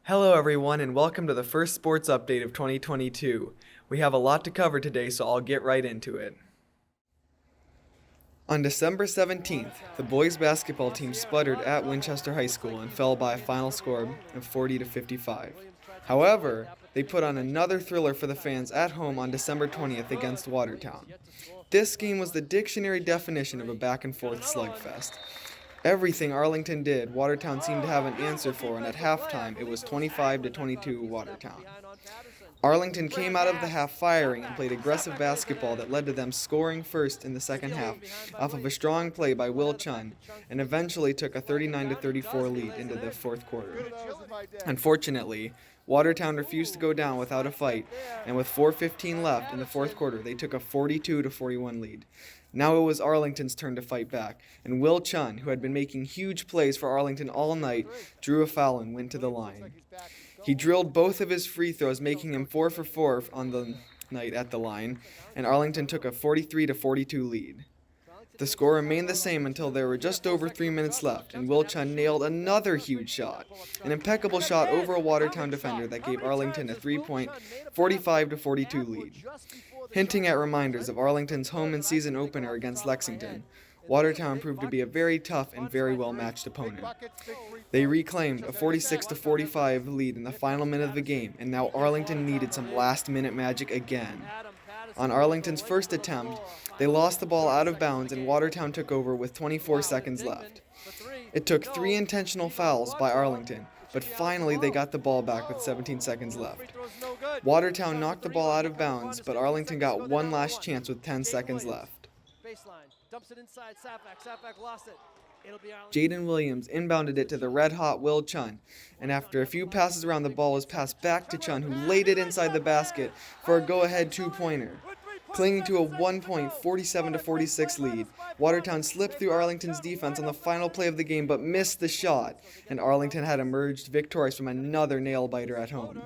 Hello everyone and welcome to the first sports update of 2022. We have a lot to cover today, so I'll get right into it. On December 17th, the boys basketball team sputtered at Winchester High School and fell by a final score of 40 to 55. However, they put on another thriller for the fans at home on December 20th against Watertown. This game was the dictionary definition of a back and forth slugfest. Everything Arlington did, Watertown seemed to have an answer for, and at halftime, it was 25 to 22 Watertown. Arlington came out of the half firing and played aggressive basketball that led to them scoring first in the second half off of a strong play by Will Chun, and eventually took a 39 to 34 lead into the fourth quarter. Unfortunately, Watertown refused to go down without a fight, and with 4:15 left in the fourth quarter, they took a 42 to 41 lead. Now it was Arlington's turn to fight back, and Will Chun, who had been making huge plays for Arlington all night, drew a foul and went to the line. He drilled both of his free throws, making him 4 for 4 on the night at the line, and Arlington took a 43 to 42 lead. The score remained the same until there were just over 3 minutes left, and Will Chun nailed another huge shot, an impeccable shot over a Watertown defender that gave Arlington a 3-point 45 to 42 lead. Hinting at reminders of Arlington's home and season opener against Lexington, Watertown proved to be a very tough and very well-matched opponent. They reclaimed a 46 to 45 lead in the final minute of the game, and now Arlington needed some last-minute magic again. On Arlington's first attempt, they lost the ball out of bounds and Watertown took over with 24 seconds left. It took 3 intentional fouls by Arlington, but finally they got the ball back with 17 seconds left. Watertown knocked the ball out of bounds, but Arlington got one last chance with 10 seconds left. Jaden Williams inbounded it to the red-hot Will Chun, and after a few passes around, the ball was passed back to Chun, who laid it inside the basket for a go-ahead two-pointer. Clinging to a 1-point 47 to 46 lead, Watertown slipped through Arlington's defense on the final play of the game but missed the shot, and Arlington had emerged victorious from another nail-biter at home.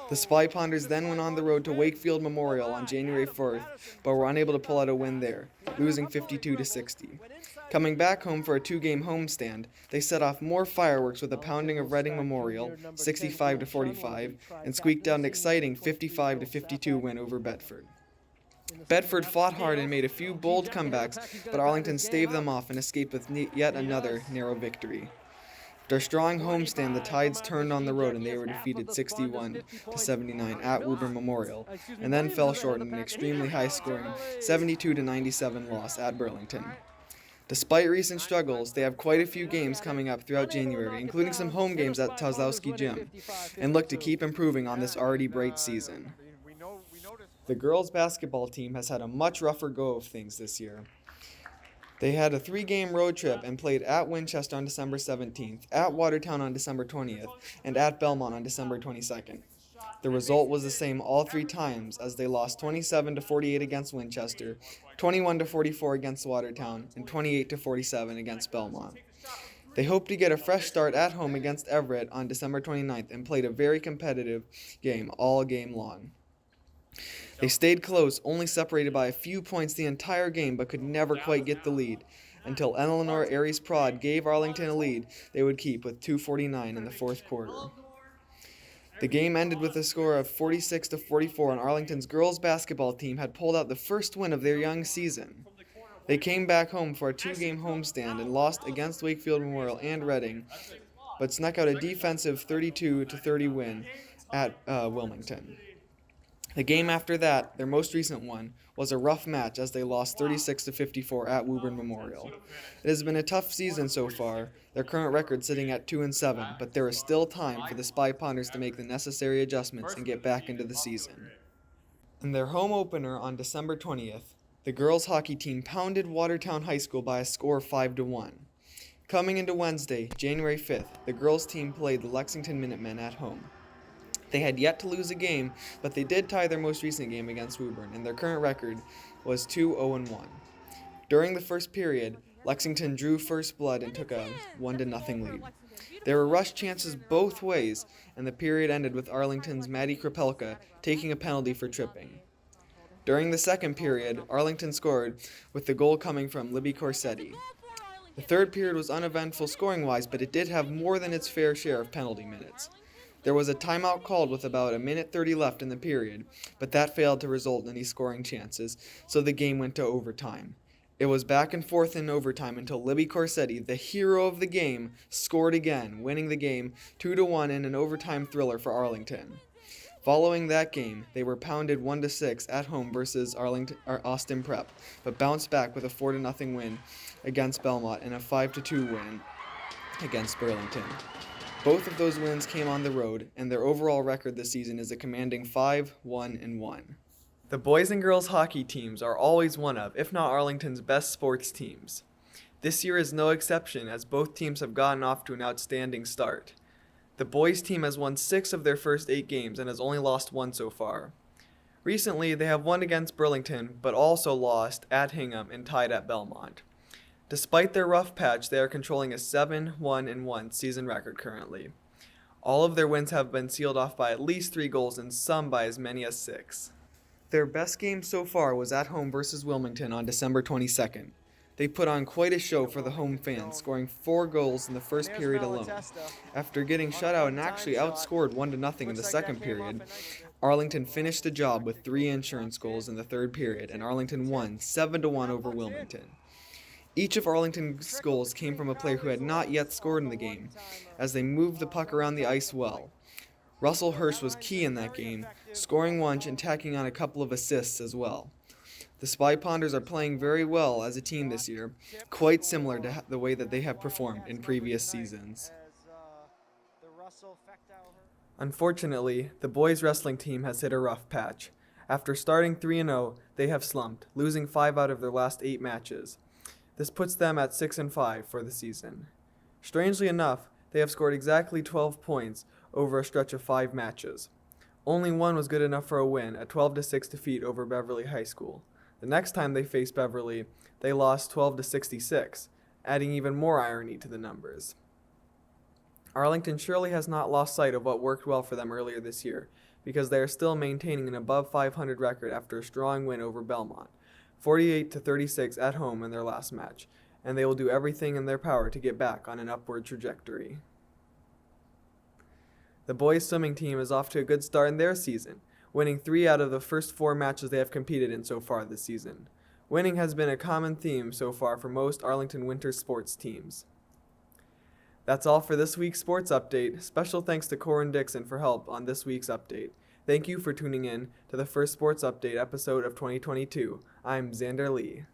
The Spy Ponders then went on the road to Wakefield Memorial on January 4th, but were unable to pull out a win there, losing 52 to 60. Coming back home for a 2-game homestand, they set off more fireworks with a pounding of Reading Memorial, 65 to 45, and squeaked out an exciting 55 to 52 win over Bedford. Bedford fought hard and made a few bold comebacks, but Arlington staved them off and escaped with yet another narrow victory. After a strong homestand, the Tides turned on the road and they were defeated 61 to 79 at Woburn Memorial, and then fell short in an extremely high-scoring 72 to 97 loss at Burlington. Despite recent struggles, they have quite a few games coming up throughout January, including some home games at Tozlowski Gym, and look to keep improving on this already bright season. The girls' basketball team has had a much rougher go of things this year. They had a 3-game road trip and played at Winchester on December 17th, at Watertown on December 20th, and at Belmont on December 22nd. The result was the same all 3 times, as they lost 27 to 48 against Winchester, 21 to 44 against Watertown, and 28 to 47 against Belmont. They hope to get a fresh start at home against Everett on December 29th and played a very competitive game all game long. They stayed close, only separated by a few points the entire game, but could never quite get the lead, until Eleanor Aries Prod gave Arlington a lead they would keep with 2:49 in the fourth quarter. The game ended with a score of 46 to 44, and Arlington's girls basketball team had pulled out the first win of their young season. They came back home for a 2-game homestand and lost against Wakefield Memorial and Reading, but snuck out a defensive 32 to 30 win at Wilmington. The game after that, their most recent one, was a rough match as they lost 36 to 54 at Woburn Memorial. It has been a tough season so far, their current record sitting at 2-7, but there is still time for the Spy Ponders to make the necessary adjustments and get back into the season. In their home opener on December 20th, the girls hockey team pounded Watertown High School by a score of 5-1. Coming into Wednesday, January 5th, the girls team played the Lexington Minutemen at home. They had yet to lose a game, but they did tie their most recent game against Woburn, and their current record was 2-0-1. During the first period, Lexington drew first blood and took a 1-0 lead. There were rush chances both ways, and the period ended with Arlington's Maddie Krapelka taking a penalty for tripping. During the second period, Arlington scored, with the goal coming from Libby Corsetti. The third period was uneventful scoring-wise, but it did have more than its fair share of penalty minutes. There was a timeout called with about a minute 30 left in the period, but that failed to result in any scoring chances, so the game went to overtime. It was back and forth in overtime until Libby Corsetti, the hero of the game, scored again, winning the game 2-1 in an overtime thriller for Arlington. Following that game, they were pounded 1-6 at home versus Austin Prep, but bounced back with a 4-0 win against Belmont and a 5-2 win against Burlington. Both of those wins came on the road, and their overall record this season is a commanding 5-1-1. The boys and girls hockey teams are always one of, if not Arlington's best sports teams. This year is no exception, as both teams have gotten off to an outstanding start. The boys team has won 6 of their first 8 games and has only lost 1 so far. Recently, they have won against Burlington, but also lost at Hingham and tied at Belmont. Despite their rough patch, they are controlling a 7-1-1 season record currently. All of their wins have been sealed off by at least 3 goals and some by as many as 6. Their best game so far was at home versus Wilmington on December 22nd. They put on quite a show for the home fans, scoring 4 goals in the first period alone. After getting shut out and actually outscored 1-0 in the second period, Arlington finished the job with 3 insurance goals in the third period, and Arlington won 7-1 over Wilmington. Each of Arlington's goals came from a player who had not yet scored in the game, as they moved the puck around the ice well. Russell Hirsch was key in that game, scoring once and tacking on a couple of assists as well. The Spy Ponders are playing very well as a team this year, quite similar to the way that they have performed in previous seasons. Unfortunately, the boys wrestling team has hit a rough patch. After starting 3-0, they have slumped, losing 5 out of their last 8 matches. This puts them at 6-5 for the season. Strangely enough, they have scored exactly 12 points over a stretch of 5 matches. Only one was good enough for a win, a 12-6 defeat over Beverly High School. The next time they faced Beverly, they lost 12-66, adding even more irony to the numbers. Arlington surely has not lost sight of what worked well for them earlier this year, because they are still maintaining an above 500 record after a strong win over Belmont, 48-36 at home in their last match, and they will do everything in their power to get back on an upward trajectory. The boys swimming team is off to a good start in their season, winning 3 out of the first 4 matches they have competed in so far this season. Winning has been a common theme so far for most Arlington winter sports teams. That's all for this week's sports update. Special thanks to Corin Dixon for help on this week's update. Thank you for tuning in to the first sports update episode of 2022. I'm Xander Lee.